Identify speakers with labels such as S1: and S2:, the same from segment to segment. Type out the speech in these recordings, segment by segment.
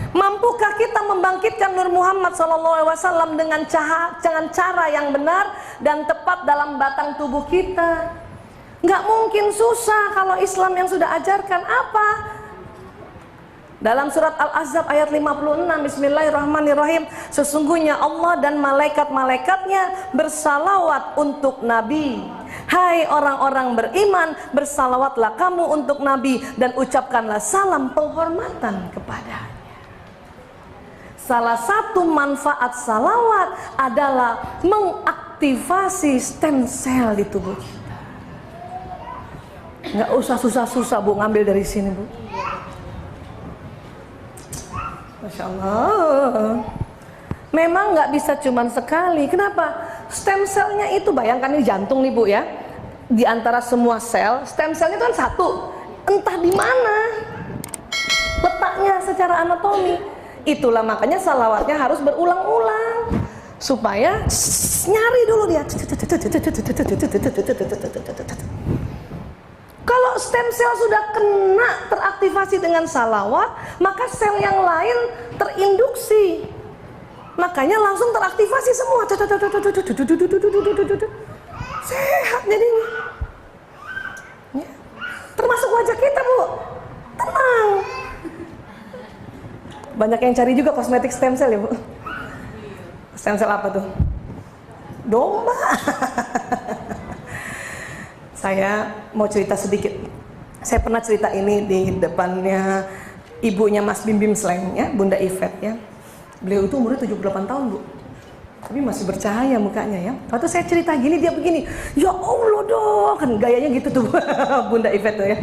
S1: Mampukah kita membangkitkan Nur Muhammad SAW dengan cara yang benar dan tepat dalam batang tubuh kita? Nggak mungkin, susah kalau Islam yang sudah ajarkan. Apa? Dalam surat Al-Ahzab ayat 56, Bismillahirrahmanirrahim, sesungguhnya Allah dan malaikat-malaikatnya bersalawat untuk Nabi. Hai orang-orang beriman, bersalawatlah kamu untuk Nabi dan ucapkanlah salam penghormatan kepadanya. Salah satu manfaat salawat adalah mengaktifasi stem cell di tubuh kita. Nggak usah susah-susah Bu ngambil dari sini Bu. Masya Allah. Memang nggak bisa cuman sekali. Kenapa? Stem cellnya itu, bayangkan ini jantung nih Bu ya. Di antara semua sel, stem cellnya itu kan satu. Entah di mana letaknya secara anatomi. Itulah makanya salawatnya harus berulang-ulang supaya nyari dulu dia. Kalau stem cell sudah kena teraktivasi dengan salawat, maka sel yang lain terinduksi. Makanya langsung teraktivasi semua. Sehat jadinya. Ya. Termasuk wajah kita Bu. Tenang. Banyak yang cari juga kosmetik stem cell ya Bu. Stem cell apa tuh? Domba. Saya mau cerita sedikit. Saya pernah cerita ini di depannya ibunya Mas Bim Bim Sleng ya, Bunda Ivet ya. Beliau itu umurnya 78 tahun Bu, tapi masih bercahaya mukanya ya. Waktu saya cerita gini dia begini, ya Allah dong, kan gayanya gitu tuh Bunda Ivet tuh ya.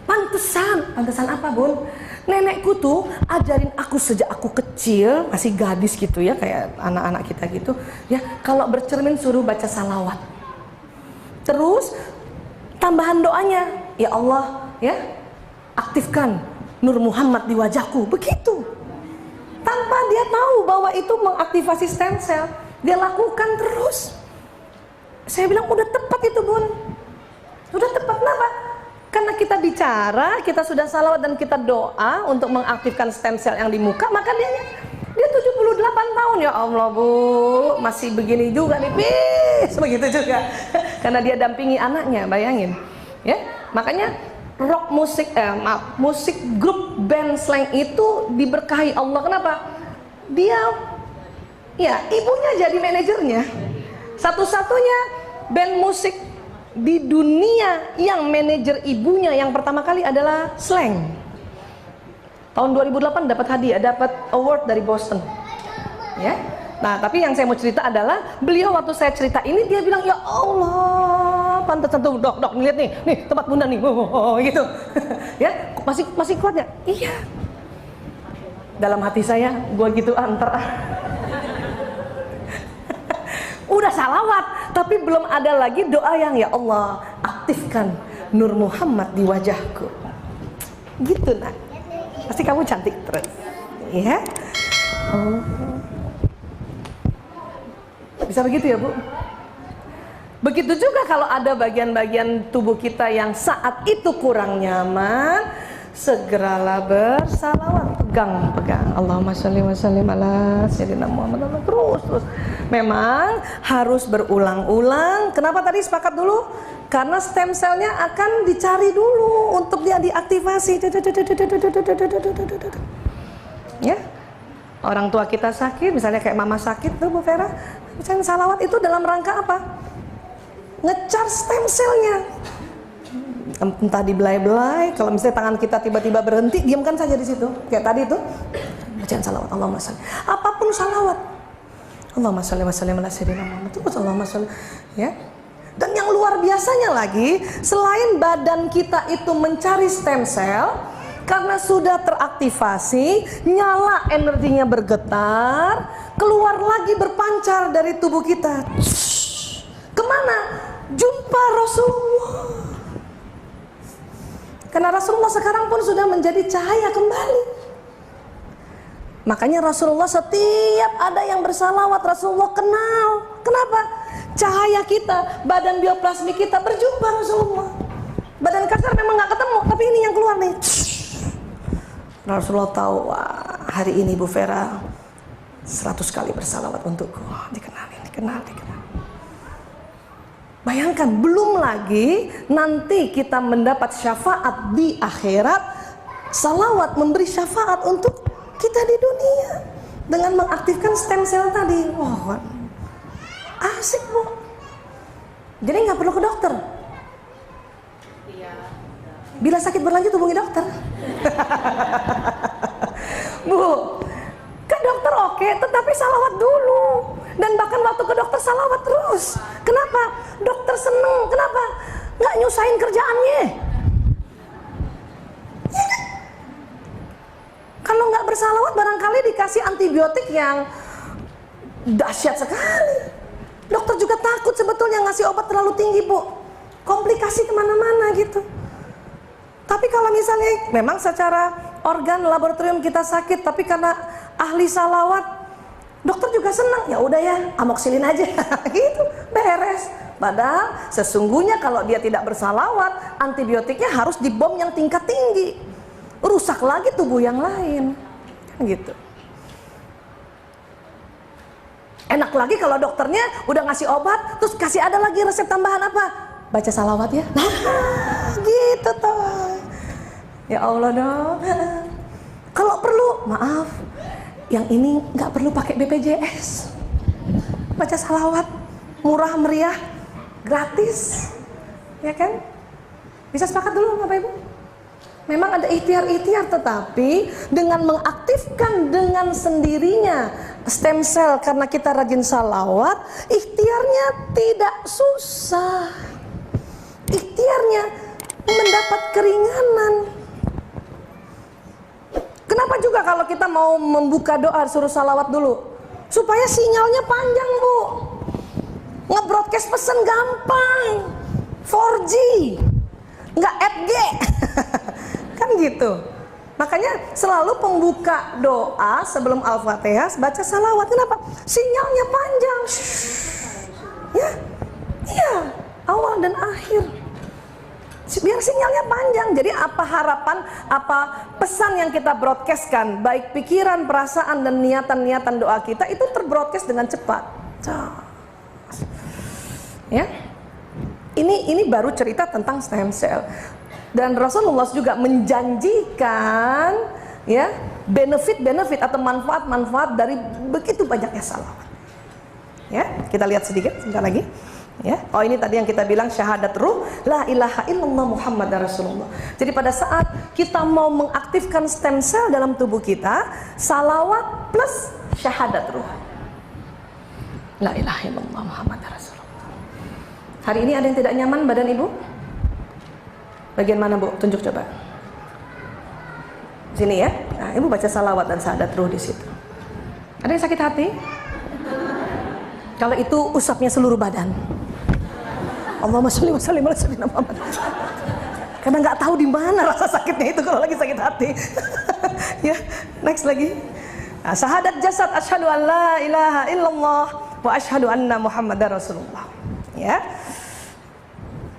S1: Pantesan apa Bun? Nenekku tuh ajarin aku sejak aku kecil, masih gadis gitu ya, kayak anak-anak kita gitu ya. Kalau bercermin suruh baca salawat. Terus tambahan doanya, ya Allah ya, aktifkan Nur Muhammad di wajahku, begitu. Tanpa dia tahu bahwa itu mengaktifasi stem cell, dia lakukan terus. Saya bilang udah tepat itu Bun, udah tepat. Kenapa? Karena kita bicara, kita sudah salawat dan kita doa untuk mengaktifkan stem cell yang di muka, maka dia 78 tahun ya Allah Bu, masih begini juga nih, begitu juga. Karena dia dampingi anaknya, bayangin ya. Makanya rock musik, musik grup band Sleng itu diberkahi Allah. Kenapa? Dia, ya ibunya jadi manajernya. Satu-satunya band musik di dunia yang manajer ibunya yang pertama kali adalah Sleng. Tahun 2008 dapat hadiah, dapat award dari Boston. Ya. Nah, tapi yang saya mau cerita adalah beliau waktu saya cerita ini dia bilang, ya Allah, pantesan tuh dok lihat nih tempat bunda nih, gitu. Ya, masih kuat ya? Iya. Dalam hati saya, gua gitu antar. Udah salawat, tapi belum ada lagi doa yang ya Allah aktifkan Nur Muhammad di wajahku. Gitu nak. Pasti kamu cantik terus, ya. Oh. Bisa begitu ya Bu? Begitu juga kalau ada bagian-bagian tubuh kita yang saat itu kurang nyaman, segeralah bersalawat, pegang. Allahumma sholli wa sallim ala sayyidina Muhammad. Terus. Memang harus berulang-ulang. Kenapa tadi sepakat dulu? Karena stem cellnya akan dicari dulu untuk dia diaktifasi. Ya. Orang tua kita sakit, misalnya kayak mama sakit tuh Bu Vera, misalnya salawat itu dalam rangka apa? Ngecar stem cellnya. Entah dibelai-belai, kalau misalnya tangan kita tiba-tiba berhenti, diamkan saja di situ. Kayak tadi itu, bacaan salawat, Allahumma sholli. Apapun salawat. Allahumma sholli wa sallim ala sayyidina Muhammad. Terus Allahumma sholli, ya. Dan yang luar biasanya lagi, selain badan kita itu mencari stem cell, karena sudah teraktivasi, nyala, energinya bergetar, keluar lagi berpancar dari tubuh kita. Kemana? Jumpa Rasulullah. Karena Rasulullah sekarang pun sudah menjadi cahaya kembali. Makanya Rasulullah setiap ada yang bersalawat, Rasulullah kenal. Kenapa? Cahaya kita, badan bioplasmi kita berjumpa Rasulullah. Badan kasar memang nggak ketemu, tapi ini yang keluar nih. Rasulullah tahu, wah hari ini Bu Vera 100 kali bersalawat untukku. Dikenal. Bayangkan, belum lagi nanti kita mendapat syafaat di akhirat. Salawat memberi syafaat untuk kita di dunia dengan mengaktifkan stem cell tadi. Wah, asik Bu. Jadi nggak perlu ke dokter. Bila sakit berlanjut hubungi dokter. Bu, ke dokter oke, tetapi salawat dulu. Dan bahkan waktu ke dokter salawat terus. Kenapa? Dokter seneng. Kenapa? Nggak nyusahin kerjaannya. Ya kan? Kalau nggak bersalawat barangkali dikasih antibiotik yang dahsyat sekali. Dokter juga takut sebetulnya ngasih obat terlalu tinggi Bu. Komplikasi kemana-mana gitu. Tapi kalau misalnya memang secara organ laboratorium kita sakit, tapi karena ahli salawat, dokter juga senang. Ya udah ya, amoxicillin aja, gitu, beres. Padahal sesungguhnya kalau dia tidak bersalawat, antibiotiknya harus dibom yang tingkat tinggi, rusak lagi tubuh yang lain, kan gitu. Enak lagi kalau dokternya udah ngasih obat, terus kasih ada lagi resep tambahan apa? Baca salawat ya. Nah, gitu toh. Ya Allah dong. Kalau perlu, maaf, yang ini nggak perlu pakai BPJS. Baca salawat, murah meriah, gratis, ya kan? Bisa sepakat dulu Bapak Ibu? Memang ada ikhtiar-ikhtiar, tetapi dengan mengaktifkan dengan sendirinya stem cell karena kita rajin salawat, ikhtiarnya tidak susah. Ikhtiarnya mendapat keringanan. Kenapa juga kalau kita mau membuka doa suruh salawat dulu? Supaya sinyalnya panjang Bu. Nge-broadcast pesan gampang, 4G, nggak 8G. Kan gitu. Makanya selalu pembuka doa sebelum Al-Fatihah baca salawat. Kenapa? Sinyalnya panjang. Ya, iya, awal dan akhir. Biar sinyalnya panjang. Jadi apa harapan, apa pesan yang kita broadcastkan, baik pikiran, perasaan dan niatan-niatan doa kita itu terbroadcast dengan cepat. Ya, ini baru cerita tentang stem cell. Dan Rasulullah juga menjanjikan ya benefit atau manfaat dari begitu banyaknya salawat. Ya, kita lihat sedikit sebentar lagi. Ya, oh ini tadi yang kita bilang syahadat ruh, la ilaha illallah Muhammad Rasulullah. Jadi pada saat kita mau mengaktifkan stem cell dalam tubuh kita, salawat plus syahadat ruh, la ilaha illallah Muhammad Rasulullah. Hari ini ada yang tidak nyaman badan ibu? Bagian mana Bu? Tunjuk coba. Sini ya. Nah, ibu baca salawat dan syahadat ruh di situ. Ada yang sakit hati? Kalau itu usapnya seluruh badan. Allahumma sholli wa sallim ala sayyidina Muhammad. Karena nggak tahu di mana rasa sakitnya itu kalau lagi sakit hati. Ya, next lagi. Nah, syahadat jasad, asyhadu an la ilaha illallah wa asyhadu anna Muhammadar Rasulullah. Ya.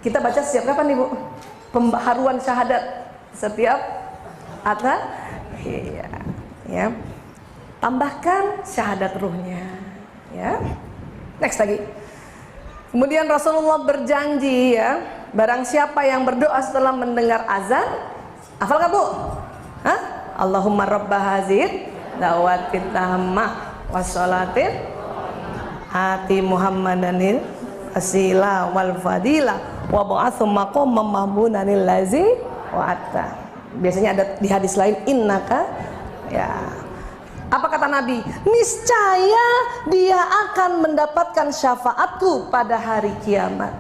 S1: Kita baca setiap kapan nih Bu? Pembaharuan syahadat setiap ya. Tambahkan syahadat ruhnya. Ya. Next lagi. Kemudian Rasulullah berjanji ya, barang siapa yang berdoa setelah mendengar azan, hafal gak Bu? Hah? Allahumma rabba hazid dawatit tammah wassalatin hati Muhammadanil asila wal fadila wa ba'atsu maqam mahmunanil lazi wa'atta. Biasanya ada di hadis lain innaka ya. Apa kata Nabi? Niscaya dia akan mendapatkan syafaatku pada hari kiamat.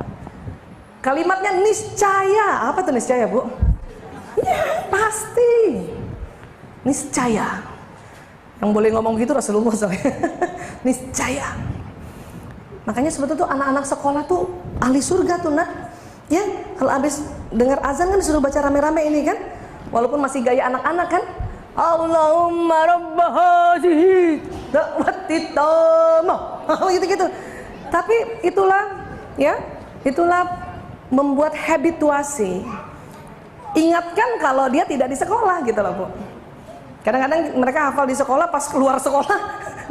S1: Kalimatnya niscaya. Apa itu niscaya Bu? Ya pasti. Niscaya. Yang boleh ngomong gitu Rasulullah soalnya. Niscaya. Makanya sebetulnya tuh anak-anak sekolah tuh ahli surga tuh nak. Ya kalau habis dengar azan kan disuruh baca rame-rame ini kan. Walaupun masih gaya anak-anak kan. Allahumma rabba hadhihi da'wati tammah. Gitu-gitu. Tapi itulah membuat habituasi. Ingatkan kalau dia tidak di sekolah gitu loh Bu. Kadang-kadang mereka hafal di sekolah, pas keluar sekolah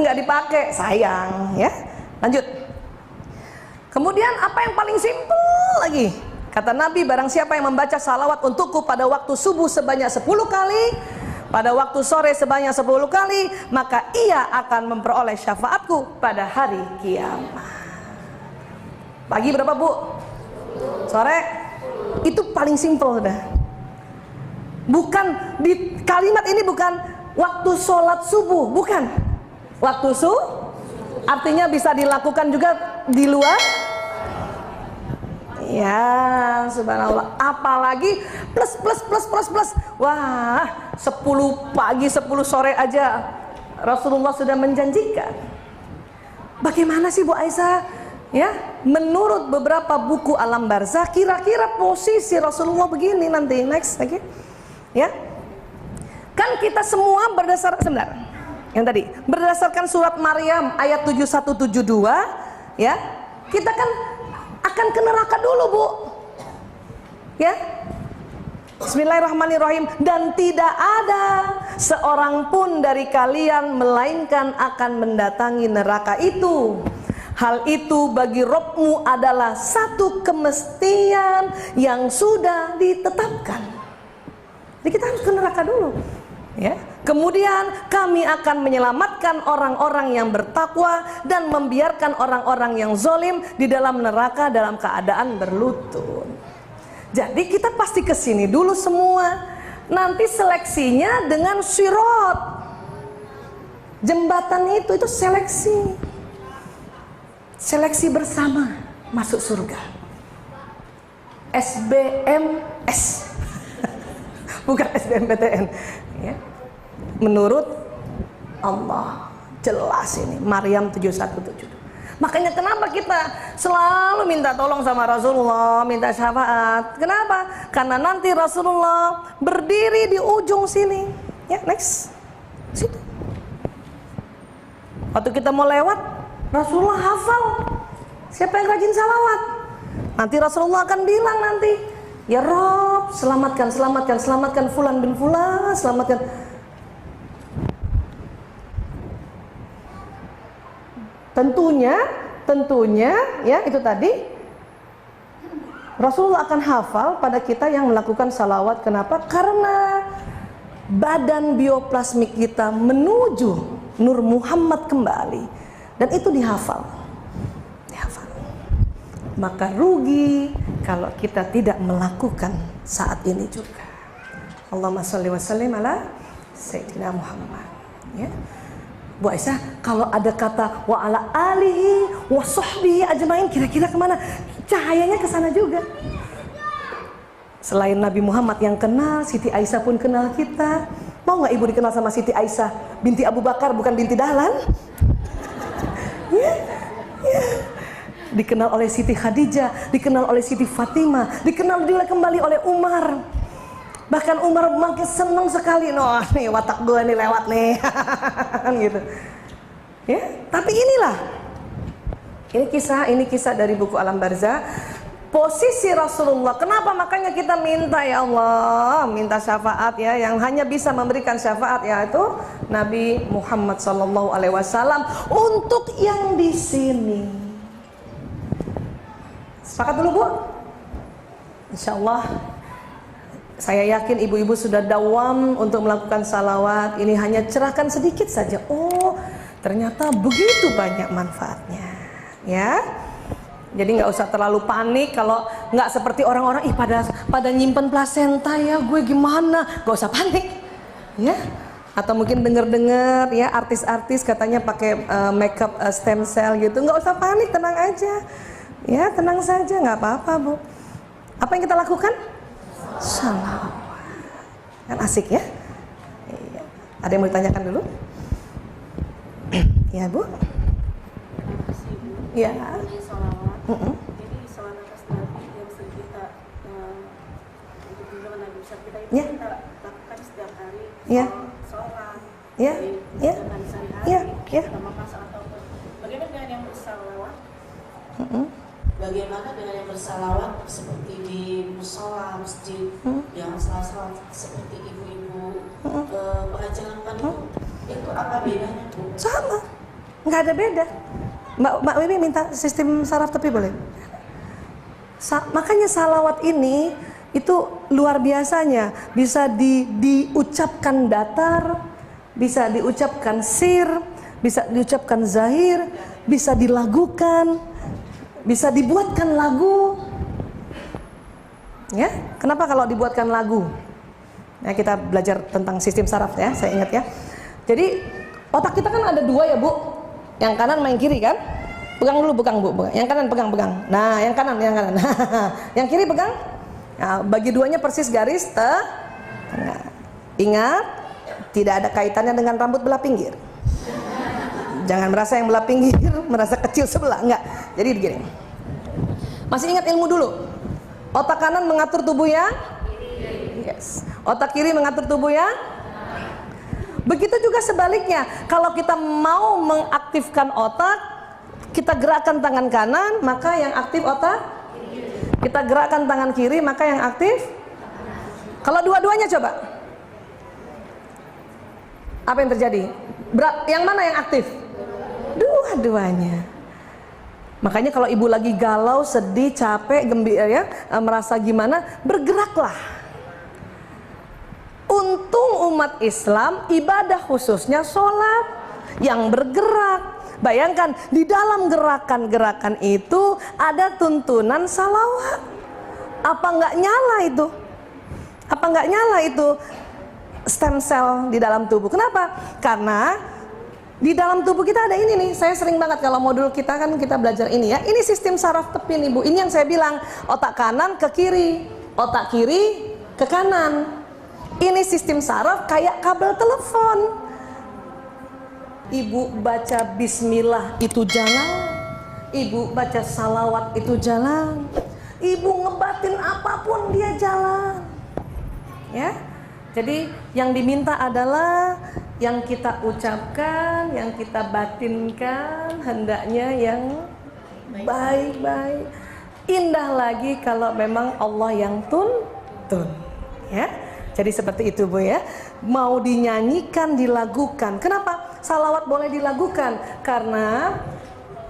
S1: nggak dipakai, sayang ya. Lanjut. Kemudian apa yang paling simpel lagi? Kata Nabi, barang siapa yang membaca salawat untukku pada waktu subuh sebanyak 10 kali, pada waktu sore sebanyak 10 kali, maka ia akan memperoleh syafaatku pada hari kiamat. Pagi berapa bu? Sore? Itu paling simpel sudah. Bukan di kalimat ini, bukan waktu sholat subuh, bukan. Waktu artinya bisa dilakukan juga di luar. Ya, subhanallah. Apalagi plus. Wah, 10 pagi 10 sore aja Rasulullah sudah menjanjikan. Bagaimana sih Bu Aisyah? Ya, menurut beberapa buku alam barzah, kira-kira posisi Rasulullah begini nanti. Next lagi. Ya. Kan kita semua berdasarkan surat Maryam ayat 7172, ya. Kita kan akan ke neraka dulu, Bu. Ya. Bismillahirrahmanirrahim. Dan tidak ada seorang pun dari kalian melainkan akan mendatangi neraka itu. Hal itu bagi Rabbmu adalah satu kemestian yang sudah ditetapkan. Jadi kita harus ke neraka dulu, ya. Kemudian kami akan menyelamatkan orang-orang yang bertakwa dan membiarkan orang-orang yang zalim di dalam neraka dalam keadaan berlutut. Jadi kita pasti ke sini dulu semua. Nanti seleksinya dengan sirat. Jembatan itu seleksi. Seleksi bersama masuk surga. SBMS. Bukan SBMPTN, ya. Menurut Allah jelas ini Maryam 7172. Makanya kenapa kita selalu minta tolong sama Rasulullah, minta syafaat. Kenapa? Karena nanti Rasulullah berdiri di ujung sini. Ya, next. Situ. Waktu kita mau lewat, Rasulullah hafal siapa yang rajin salawat. Nanti Rasulullah akan bilang nanti, ya Rob, selamatkan fulan bin fulan, selamatkan. Tentunya ya itu tadi Rasulullah akan hafal pada kita yang melakukan salawat. Kenapa? Karena badan bioplasmik kita menuju Nur Muhammad kembali, dan itu dihafal. Maka rugi kalau kita tidak melakukan saat ini juga. Allahumma sholli wa sallim ala Sayyidina Muhammad, ya. Bu Aisyah, kalau ada kata wa ala alihi wa sahbihi ajmain, kira-kira kemana? Cahayanya ke sana juga. Selain Nabi Muhammad yang kenal, Siti Aisyah pun kenal kita. Mau nggak ibu dikenal sama Siti Aisyah binti Abu Bakar, bukan binti Dahlan? Ya, ya. Dikenal oleh Siti Khadijah, dikenal oleh Siti Fatimah, dikenal juga kembali oleh Umar. Bahkan Umar makin senang sekali, noh nih watak gue nih lewat nih, gitu. Ya, tapi inilah, ini kisah dari buku Alam Barzah. Posisi Rasulullah. Kenapa makanya kita minta, ya Allah, minta syafaat, ya, yang hanya bisa memberikan syafaat yaitu Nabi Muhammad SAW untuk yang di sini. Sepakat dulu, Bu? Insya Allah, saya yakin ibu-ibu sudah dawam untuk melakukan salawat. Ini hanya cerahkan sedikit saja. Oh, ternyata begitu banyak manfaatnya, ya. Jadi nggak usah terlalu panik kalau nggak seperti orang-orang, pada nyimpen plasenta ya, gue gimana? Nggak usah panik, ya. Atau mungkin dengar-dengar ya artis-artis katanya pakai makeup stem cell gitu. Nggak usah panik, tenang aja. Ya, tenang saja, nggak apa-apa, Bu. Apa yang kita lakukan? Salawat. Kan asik, ya? Iya. Ada yang mau ditanyakan dulu? Ya, Bu? Iya.
S2: Jadi salat atas Nabi yang sering kita untuk junjungan Nabi besar kita itu kita lakukan setiap hari. Sholat. Dengan sehari-hari. Sama saat atau bagaimana dengan yang bersalawat? Bagaimana dengan yang bersalawat seperti di musola masjid yang salawat seperti ibu-ibu mengajarkan itu apa bedanya Bu?
S1: Sama, nggak ada beda. Mbak Wiwi minta sistem saraf tepi boleh? Makanya salawat ini itu luar biasanya, bisa diucapkan datar, bisa diucapkan sir, bisa diucapkan zahir, bisa dilagukan, bisa dibuatkan lagu. Ya, kenapa kalau dibuatkan lagu? Ya, kita belajar tentang sistem saraf ya, saya ingat ya. Jadi otak kita kan ada dua ya Bu, yang kanan main kiri kan? Pegang dulu, pegang Bu, yang kanan pegang. Nah, yang kanan. Yang kiri pegang. Nah, bagi duanya persis garis tengah. Ingat, tidak ada kaitannya dengan rambut belah pinggir. Jangan merasa yang belah pinggir merasa kecil sebelah, enggak. Jadi begini. Masih ingat ilmu dulu. Otak kanan mengatur tubuh yang yes. Otak kiri mengatur tubuh yang. Begitu juga sebaliknya. Kalau kita mau mengaktifkan otak, kita gerakkan tangan kanan, maka yang aktif otak. Kita gerakkan tangan kiri, maka yang aktif. Kalau dua-duanya coba. Apa yang terjadi? Yang mana yang aktif? Dua-duanya. Makanya kalau ibu lagi galau, sedih, capek, gembira ya, merasa gimana, bergeraklah. Untung umat Islam ibadah khususnya sholat yang bergerak. Bayangkan di dalam gerakan-gerakan itu ada tuntunan salawat. Apa nggak nyala itu? Apa nggak nyala itu stem cell di dalam tubuh? Kenapa? Karena di dalam tubuh kita ada ini nih. Saya sering banget kalau modul kita kan kita belajar ini ya. Ini sistem saraf tepi nih Bu. Ini yang saya bilang, otak kanan ke kiri, otak kiri ke kanan. Ini sistem saraf kayak kabel telepon. Ibu baca bismillah itu jalan. Ibu baca salawat itu jalan. Ibu ngebatin apapun dia jalan. Ya. Jadi yang diminta adalah yang kita ucapkan, yang kita batinkan hendaknya yang baik-baik. Indah lagi kalau memang Allah yang tuntun. Ya. Jadi seperti itu Bu ya. Mau dinyanyikan, dilagukan. Kenapa? Salawat boleh dilagukan karena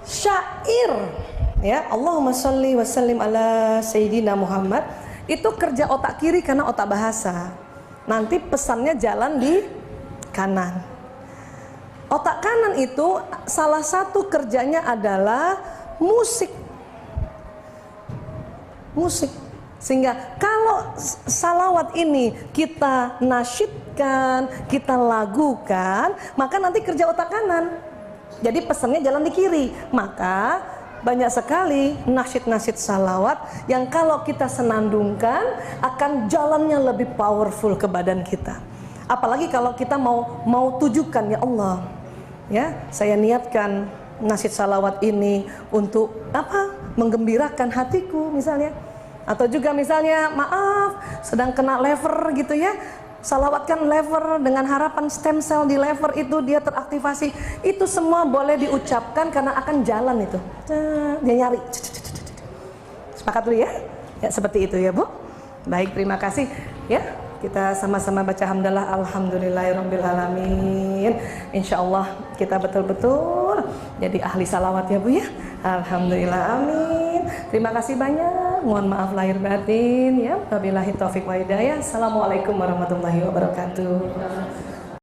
S1: syair ya. Allahumma sholli wa sallim ala sayyidina Muhammad. Itu kerja otak kiri karena otak bahasa. Nanti pesannya jalan di kanan. Otak kanan itu salah satu kerjanya adalah musik. Musik. Sehingga kalau salawat ini kita nasyidkan, kita lagukan, maka nanti kerja otak kanan. Jadi pesannya jalan di kiri. Maka banyak sekali nasyid-nasyid salawat yang kalau kita senandungkan akan jalannya lebih powerful ke badan kita. Apalagi kalau kita mau tujukan, ya Allah, ya saya niatkan nasyid salawat ini untuk apa? Menggembirakan hatiku misalnya. Atau juga misalnya maaf sedang kena lever gitu ya, salawatkan lever dengan harapan stem cell di lever itu dia teraktivasi. Itu semua boleh diucapkan karena akan jalan itu. Dia nyari. Sepakat dulu ya? Ya seperti itu ya Bu. Baik, terima kasih ya. Kita sama-sama baca hamdalah alhamdulillahirabbil alamin. Insyaallah kita betul-betul jadi ahli salawat ya Bu ya. Alhamdulillah, amin. Terima kasih banyak. Mohon maaf lahir batin ya. Wabillahi taufik wa hidayah. Assalamualaikum warahmatullahi wabarakatuh.